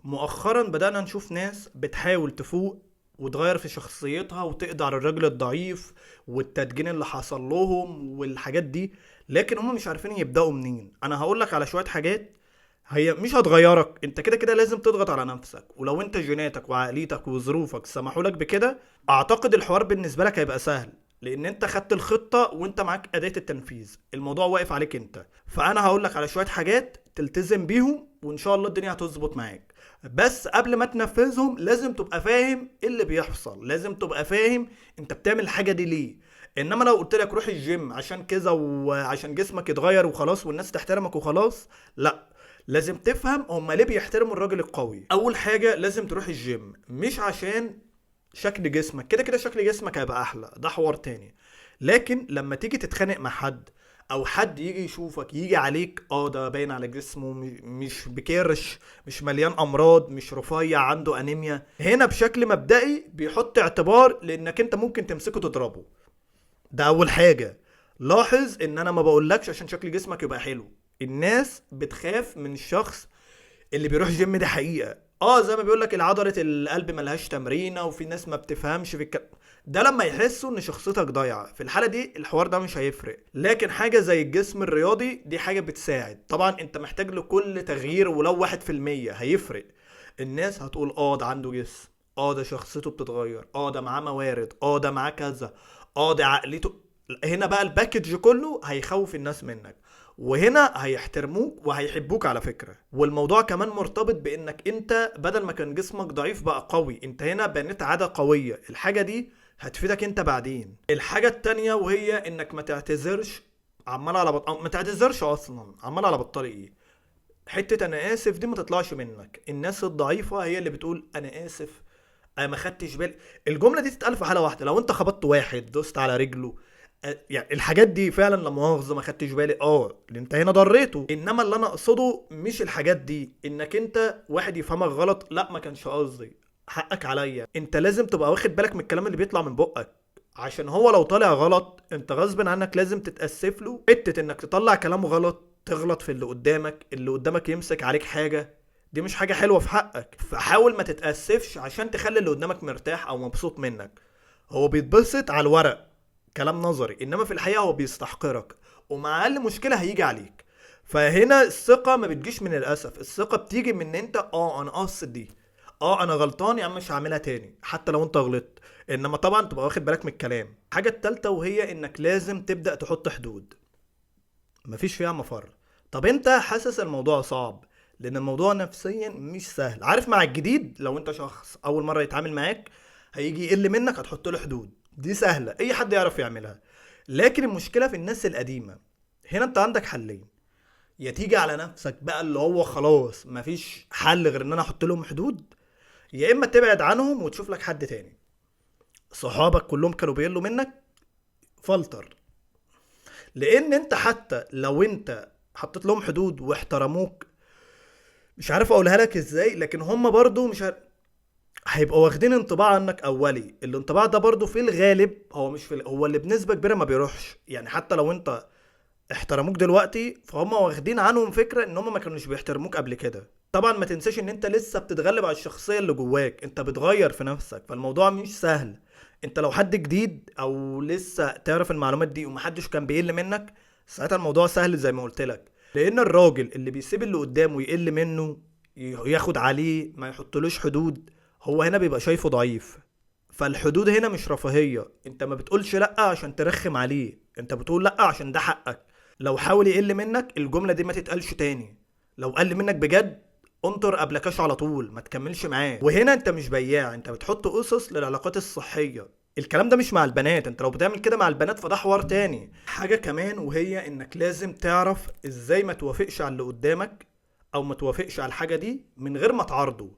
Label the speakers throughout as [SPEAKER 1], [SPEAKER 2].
[SPEAKER 1] مؤخرا بدأنا نشوف ناس بتحاول تفوق وتغير في شخصيتها وتقضي على الراجل الضعيف والتدجين اللي حصل لهم والحاجات دي. لكن هم مش عارفين يبدأوا منين. انا هقولك على شوية حاجات هي مش هتغيرك، انت كده كده لازم تضغط على نفسك، ولو انت جيناتك وعقليتك وظروفك سمحولك بكده اعتقد الحوار بالنسبة لك هيبقى سهل، لان انت خدت الخطة وانت معاك اداة التنفيذ، الموضوع واقف عليك انت. فانا هقولك على شوية حاجات تلتزم بيهم وان شاء الله الدنيا هتظبط معاك. بس قبل ما تنفذهم لازم تبقى فاهم ايه اللي بيحصل، لازم تبقى فاهم انت بتعمل الحاجة دي ليه. انما لو قلت لك روح الجيم عشان كذا وعشان جسمك يتغير وخلاص والناس تحترمك وخلاص، لا، لازم تفهم هما ليه بيحترموا الراجل القوي. اول حاجة لازم تروح الجيم مش عشان شكل جسمك، كده كده شكل جسمك هيبقى احلى، ده حوار تاني. لكن لما تيجي تتخانق مع حد او حد يجي يشوفك يجي عليك، ده باين على جسمه مش بكرش، مش مليان امراض، مش رفيع، عنده انيميا، هنا بشكل مبدئي بيحط اعتبار لانك انت ممكن تمسكه تضربه. ده اول حاجة. لاحظ ان انا ما بقولكش عشان شكل جسمك يبقى حلو. الناس بتخاف من الشخص اللي بيروح جيم، دي حقيقة. زي ما بيقولك العضلة القلب ملهاش تمرينة، وفي ناس ما بتفهمش في ده لما يحسوا ان شخصيتك ضايعة، في الحالة دي الحوار ده مش هيفرق. لكن حاجة زي الجسم الرياضي دي حاجة بتساعد، طبعا انت محتاج لكل تغيير ولو 1% هيفرق. الناس هتقول ده عنده جسم، ده شخصيته بتتغير، ده معاه موارد، ده معاه كذا، ده عقليته. هنا بقى الباكج كله هيخوف الناس منك، وهنا هيحترموك وهيحبوك على فكرة. والموضوع كمان مرتبط بانك انت بدل ما كان جسمك ضعيف بقى قوي، انت هنا بنيت عادة قوية، الحاجة دي هتفيدك انت بعدين. الحاجة التانية وهي انك ما تعتذرش عمال على بطال، ما تعتذرش اصلا عمال على بطال ايه. حتة انا اسف دي ما تطلعش منك. الناس الضعيفة هي اللي بتقول انا اسف، انا ما خدتش بالي. الجمله دي تتقال في حاله واحده، لو انت خبطت واحد دوست على رجله، يعني الحاجات دي فعلا لا مؤاخذه ما خدتش بالي، اللي انت هنا ضريته. انما اللي انا اقصده مش الحاجات دي، انك انت واحد يفهمك غلط، لا ما كانش قصدي، حقك عليا. انت لازم تبقى واخد بالك من الكلام اللي بيطلع من بقك، عشان هو لو طالع غلط انت غصب عنك لازم تتأسف له. حته انك تطلع كلام غلط تغلط في اللي قدامك، اللي قدامك يمسك عليك حاجه، دي مش حاجة حلوة في حقك. فحاول ما تتأسفش عشان تخلي اللي قدامك مرتاح او مبسوط منك. هو بيتبسط على الورق، كلام نظري، انما في الحقيقة هو بيستحقرك، ومع اقل مشكلة هيجي عليك. فهنا الثقة ما بتجيش من الاسف، الثقة بتيجي من ان انت انا قاصد دي، انا غلطان يا عم مش هعملها تاني حتى لو انت غلطت. انما طبعا تبقى واخد بالك من الكلام. الحاجة التالتة وهي انك لازم تبدأ تحط حدود، مفيش فيها مفر. طب انت حاسس الموضوع صعب، لان الموضوع نفسيا مش سهل، عارف، مع الجديد لو انت شخص اول مرة يتعامل معاك هيجي يقل منك هتحط له حدود، دي سهلة اي حد يعرف يعملها. لكن المشكلة في الناس القديمة. هنا انت عندك حلين، يا تيجي على نفسك بقى اللي هو خلاص مفيش حل غير ان انا احط لهم حدود، يا اما تبعد عنهم وتشوف لك حد تاني. صحابك كلهم كانوا بيقلوا منك، فلتر. لان انت حتى لو انت حطيت لهم حدود واحترموك، مش عارف اقولها لك ازاي، لكن هم برضو مش هيبقوا واخدين انطباع عنك اولي. الانطباع ده برضو في الغالب هو مش هو اللي بنسبة كبيرة ما بيروحش، يعني حتى لو انت احترموك دلوقتي فهم واخدين عنهم فكرة ان هم ما كانوش بيحترموك قبل كده. طبعا ما تنساش ان انت لسه بتتغلب على الشخصية اللي جواك، انت بتغير في نفسك، فالموضوع مش سهل. انت لو حد جديد او لسه تعرف المعلومات دي ومحدش كان بيقل منك، ساعتها الموضوع سهل زي ما قلت لك. لان الراجل اللي بيسيب اللي قدامه يقل منه، ياخد عليه، ما يحطلوش حدود، هو هنا بيبقى شايفه ضعيف. فالحدود هنا مش رفاهية، انت ما بتقولش لأ عشان ترخم عليه، انت بتقول لأ عشان ده حقك. لو حاول يقل منك الجملة دي ما تتقالش تاني، لو قل منك بجد انطر قبل كاش على طول، ما تكملش معاه. وهنا انت مش بياع، انت بتحط اسس للعلاقات الصحية. الكلام ده مش مع البنات، انت لو بتعمل كده مع البنات فده حوار تاني. حاجة كمان وهي انك لازم تعرف ازاي ما توافقش على اللي قدامك، او ما توافقش على الحاجة دي من غير ما تعارضه.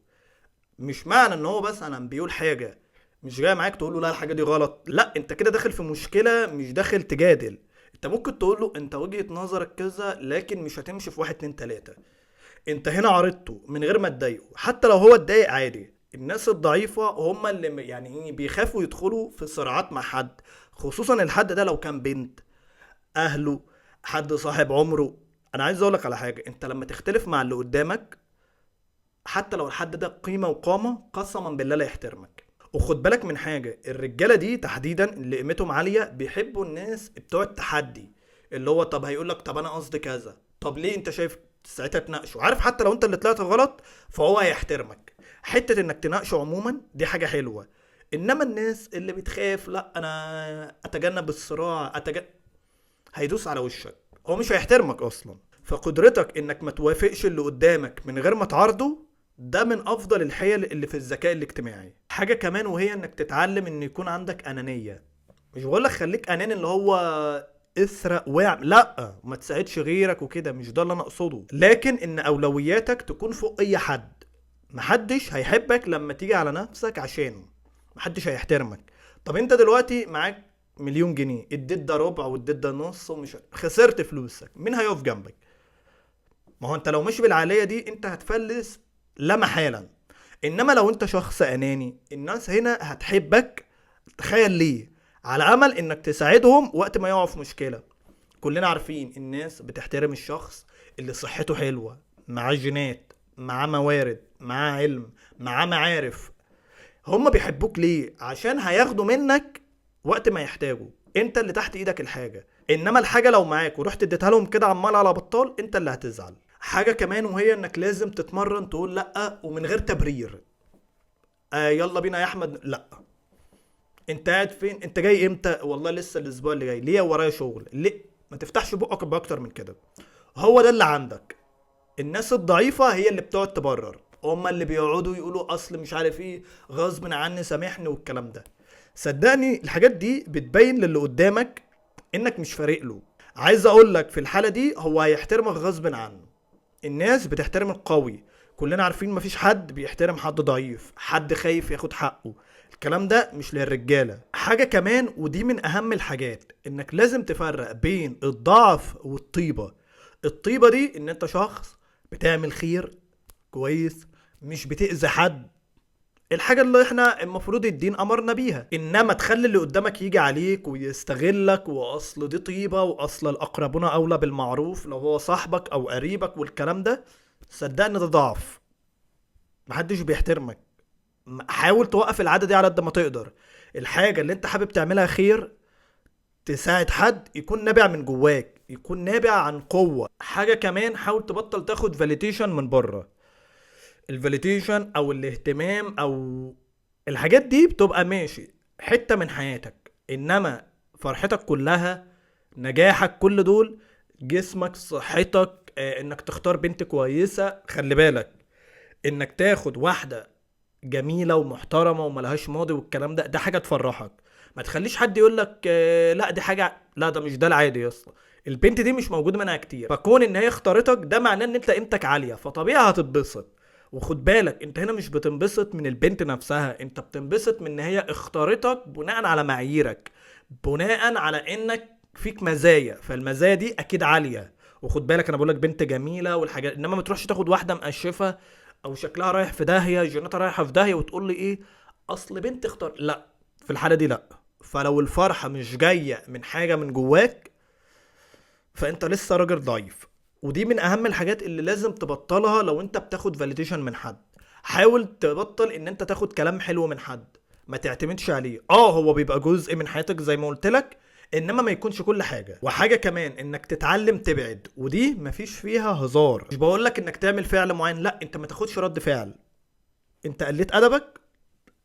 [SPEAKER 1] مش معنى ان هو بس انا بيقول حاجة مش جاي معاك تقول له لا الحاجة دي غلط، لا، انت كده داخل في مشكلة مش داخل تجادل. انت ممكن تقول له انت وجهة نظرك كذا لكن مش هتمشي في واحد اتنين تلاتة. انت هنا عارضته من غير ما تضايقه، حتى لو هو اتضايق عادي. الناس الضعيفة هم اللي يعني ايه بيخافوا يدخلوا في صراعات مع حد، خصوصا الحد ده لو كان بنت، اهله، حد صاحب عمره. انا عايز اقولك على حاجة، انت لما تختلف مع اللي قدامك حتى لو الحد ده قيمة وقامة قسما بالله لا يحترمك. وخد بالك من حاجة، الرجالة دي تحديدا اللي قيمتهم عالية بيحبوا الناس بتوع التحدي، اللي هو طب هيقولك طب انا قصدي كذا، طب ليه انت شايف، ساعتها تناقشه، عارف حتى لو انت اللي طلعت غلط فهو هيحترمك. حتة انك تناقشه عموما دي حاجة حلوة. انما الناس اللي بتخاف، لا انا اتجنب الصراع هيدوس على وشك، هو مش هيحترمك اصلا. فقدرتك انك ما توافقش اللي قدامك من غير ما تعارضه، ده من افضل الحيل اللي في الذكاء الاجتماعي. حاجة كمان وهي انك تتعلم ان يكون عندك انانية. مش بقولك خليك اناني اللي هو اسرق واعمل، لا ما تساعدش غيرك وكده، مش ده اللي انا اقصده، لكن ان اولوياتك تكون فوق اي حد. محدش هيحبك لما تيجي على نفسك عشانه، محدش هيحترمك. طب انت دلوقتي معاك مليون جنيه، اديت ده ربع واديت ده نص ومش خسرت فلوسك، مين هيقف جنبك؟ ما هو انت لو ماشي بالعالية دي انت هتفلس لا محالا. انما لو انت شخص اناني، الناس هنا هتحبك، تخيل ليه، على امل انك تساعدهم وقت ما يقعوا في مشكلة. كلنا عارفين الناس بتحترم الشخص اللي صحته حلوة، معاه جينات، معاه موارد، معاه علم، معاه معارف. هم بيحبوك ليه؟ عشان هياخدوا منك وقت ما يحتاجوا، انت اللي تحت ايدك الحاجة. انما الحاجة لو معاك ورحت اديتها لهم كده عمال على بطال، انت اللي هتزعل. حاجة كمان وهي انك لازم تتمرن تقول لأ ومن غير تبرير. يلا بينا يا احمد، لا. انت قاعد فين؟ انت جاي امتى؟ والله لسه الاسبوع اللي جاي، ليه ورايا شغل، ليه؟ ما تفتحش بقك باكتر من كده. هو ده اللي عندك. الناس الضعيفة هي اللي بتقعد تبرر، هما اللي بيقعدوا يقولوا اصل مش عارف ايه، غصب عني سامحني والكلام ده. صدقني الحاجات دي بتبين للي قدامك انك مش فارق له. عايز اقول لك في الحالة دي هو هيحترمك غصب عنه. الناس بتحترم القوي، كلنا عارفين مفيش حد بيحترم حد ضعيف، حد خايف ياخد حقه. الكلام ده مش للرجالة. حاجة كمان ودي من اهم الحاجات، انك لازم تفرق بين الضعف والطيبة. الطيبة دي ان انت شخص بتعمل خير كويس، مش بتأذي حد، الحاجة اللي احنا المفروض الدين امرنا بيها. انما تخلي اللي قدامك يجي عليك ويستغلك، واصل دي طيبة، واصل الاقربون اولى بالمعروف لو هو صاحبك او قريبك والكلام ده، صدقني ده ضعف. محدش بيحترمك. حاول توقف العادة دي على قد ما تقدر. الحاجة اللي انت حابب تعملها خير، تساعد حد، يكون نابع من جواك، يكون نابع عن قوة. حاجة كمان حاول تبطل تاخد فاليديشن من بره. الفاليديشن او الاهتمام او الحاجات دي بتبقى ماشي حتة من حياتك، انما فرحتك كلها، نجاحك، كل دول، جسمك، صحتك، انك تختار بنت كويسة. خلي بالك انك تاخد واحدة جميلة ومحترمة وملهاش ماضي والكلام ده، ده حاجة تفرحك. ما تخليش حد يقولك لا دي حاجة، لا ده مش ده العادي يا اسطى. البنت دي مش موجود منها كتير، فكون ان هي اختارتك ده معناه ان انت قيمتك عالية، فطبيعي هتتبسط. وخد بالك انت هنا مش بتنبسط من البنت نفسها، انت بتنبسط من ان هي اختارتك بناء على معاييرك، بناء على انك فيك مزايا، فالمزايا دي اكيد عالية. وخد بالك انا بقولك بنت جميلة والحاجات، انما ما تروحش تاخد واحدة مقشفة او شكلها رايح في داهيه، جيناتها رايحه في داهيه، وتقول لي ايه اصل بنت اختار، لا. في الحاله دي لا. فلو الفرحه مش جايه من حاجه من جواك، فانت لسه راجل ضعيف. ودي من اهم الحاجات اللي لازم تبطلها لو انت بتاخد فاليديشن من حد. حاول تبطل ان انت تاخد كلام حلو من حد، ما تعتمدش عليه. هو بيبقى جزء من حياتك زي ما قلت لك، انما ما يكونش كل حاجه. وحاجه كمان انك تتعلم تبعد، ودي مفيش فيها هزار. مش بقولك انك تعمل فعل معين، لا، انت ما تاخدش رد فعل. انت قلت ادبك،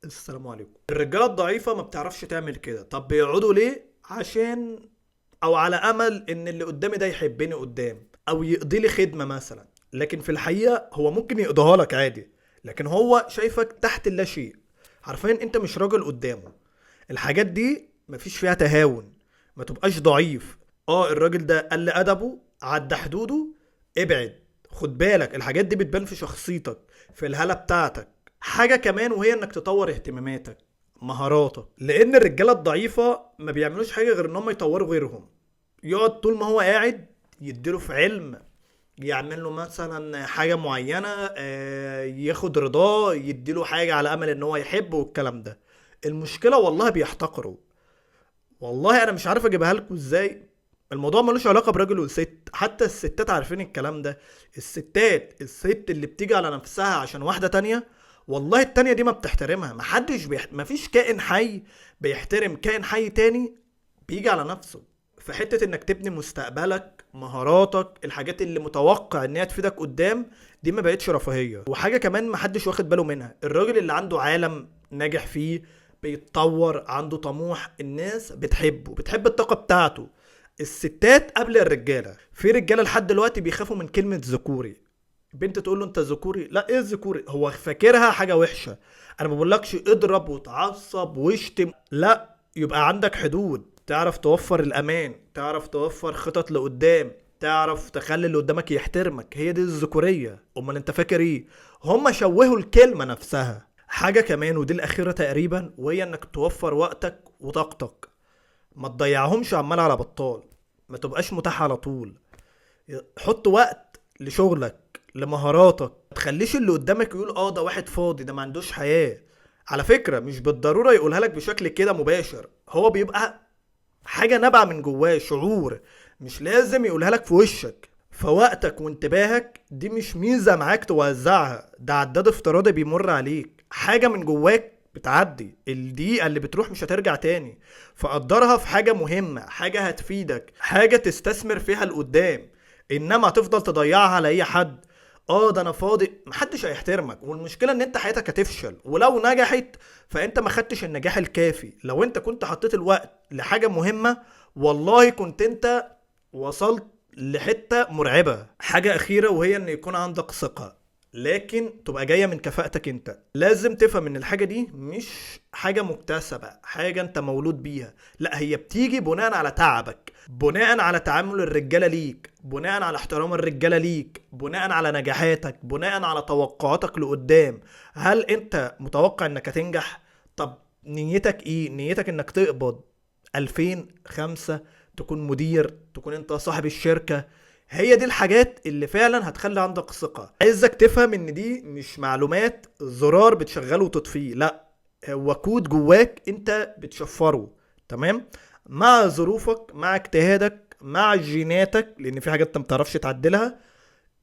[SPEAKER 1] السلام عليكم. الرجاله الضعيفه ما بتعرفش تعمل كده. طب بيقعدوا ليه؟ عشان او على امل ان اللي قدامي ده يحبني قدام، او يقضي لي خدمه مثلا. لكن في الحقيقه هو ممكن يقضيها لك عادي، لكن هو شايفك تحت اللا شيء. حرفيا انت مش راجل قدامه. الحاجات دي مفيش فيها تهاون، ما تبقاش ضعيف. الراجل ده قل ادبه، عدى حدوده، ابعد. خد بالك الحاجات دي بتبان في شخصيتك، في الهالة بتاعتك. حاجة كمان وهي انك تطور اهتماماتك، مهاراتك، لان الرجالة الضعيفة ما بيعملوش حاجة غير انهم يطوروا غيرهم. يقعد طول ما هو قاعد يديله في علم، يعمل له مثلا حاجة معينة، ياخد رضاه، يديله حاجة على امل ان هو يحبه والكلام ده. المشكلة والله بيحتقروا. والله انا مش عارف اجيبها لكم ازاي. الموضوع ملوش علاقة براجل وست، حتى الستات عارفين الكلام ده. الست اللي بتيجي على نفسها عشان واحدة تانية، والله التانية دي ما بتحترمها. مفيش كائن حي بيحترم كائن حي تاني بيجي على نفسه. في حتة انك تبني مستقبلك، مهاراتك، الحاجات اللي متوقع ان هي تفيدك قدام، دي ما بقتش رفاهية. وحاجة كمان محدش واخد باله منها، الراجل اللي عنده عالم ناجح فيه، بيتطور، عنده طموح، الناس بتحبه، بتحب الطاقة بتاعته. الستات قبل الرجالة. في رجالة لحد دلوقتي بيخافوا من كلمة ذكوري. بنت تقول له انت ذكوري، لا ايه الذكوري، هو فاكرها حاجة وحشة. انا ما بقولكش اضرب وتعصب واشتم، لا، يبقى عندك حدود، تعرف توفر الامان، تعرف توفر خطط لقدام، تعرف تخلي اللي قدامك يحترمك. هي دي الذكورية. امال انت فاكر ايه؟ هم شوهوا الكلمة نفسها. حاجة كمان ودي الاخيرة تقريبا، وهي انك توفر وقتك وطاقتك. ما تضيعهمش عمال على بطال، ما تبقاش متاح على طول. حط وقت لشغلك، لمهاراتك. ما تخليش اللي قدامك يقول اه ده واحد فاضي، ده ما عندوش حياة. على فكرة مش بالضرورة يقولها لك بشكل كده مباشر، هو بيبقى حاجة نابعة من جواه، شعور، مش لازم يقولها لك في وشك. فوقتك وانتباهك دي مش ميزة معاك توزعها، ده عداد افتراضي بيمر عليك، حاجة من جواك بتعدي، الدقيقة اللي بتروح مش هترجع تاني. فقدرها في حاجة مهمة، حاجة هتفيدك، حاجة تستثمر فيها لقدام. انما هتفضل تضيعها على اي حد، اه ده انا فاضي، محدش هيحترمك. والمشكله ان انت حياتك هتفشل، ولو نجحت فانت ما خدتش النجاح الكافي. لو انت كنت حطيت الوقت لحاجه مهمه، والله كنت انت وصلت لحته مرعبه. حاجه اخيره وهي ان يكون عندك ثقه، لكن تبقى جايه من كفاءتك انت. لازم تفهم ان الحاجه دي مش حاجه مكتسبه، حاجه انت مولود بيها، لا، هي بتيجي بناء على تعبك، بناء على تعامل الرجاله ليك، بناء على احترام الرجاله ليك، بناء على نجاحاتك، بناء على توقعاتك لقدام. هل انت متوقع انك هتنجح؟ طب نيتك ايه؟ نيتك انك تقبض 2000 5، تكون مدير، تكون انت صاحب الشركة. هي دي الحاجات اللي فعلا هتخلي عندك ثقة. عايزك تفهم ان دي مش معلومات زرار بتشغله وتطفيه، لا، هو كود جواك انت بتشفره. تمام؟ مع ظروفك، مع اجتهادك، مع جيناتك، لان في حاجات انت متعرفش تعدلها،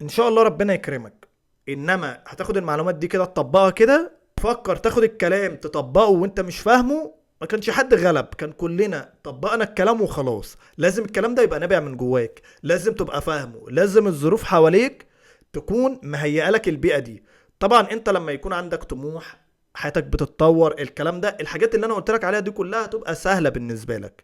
[SPEAKER 1] ان شاء الله ربنا يكرمك. انما هتاخد المعلومات دي كده تطبقها كده، فكر تاخد الكلام تطبقه وانت مش فاهمه، ما كانش حد غلب، كان كلنا طبقنا الكلام وخلاص. لازم الكلام ده يبقى نابع من جواك، لازم تبقى فاهمه، لازم الظروف حواليك تكون مهيئة لك البيئة دي. طبعا انت لما يكون عندك طموح، حياتك بتتطور، الكلام ده، الحاجات اللي انا قلت لك عليها دي كلها هتبقى سهلة بالنسبة لك.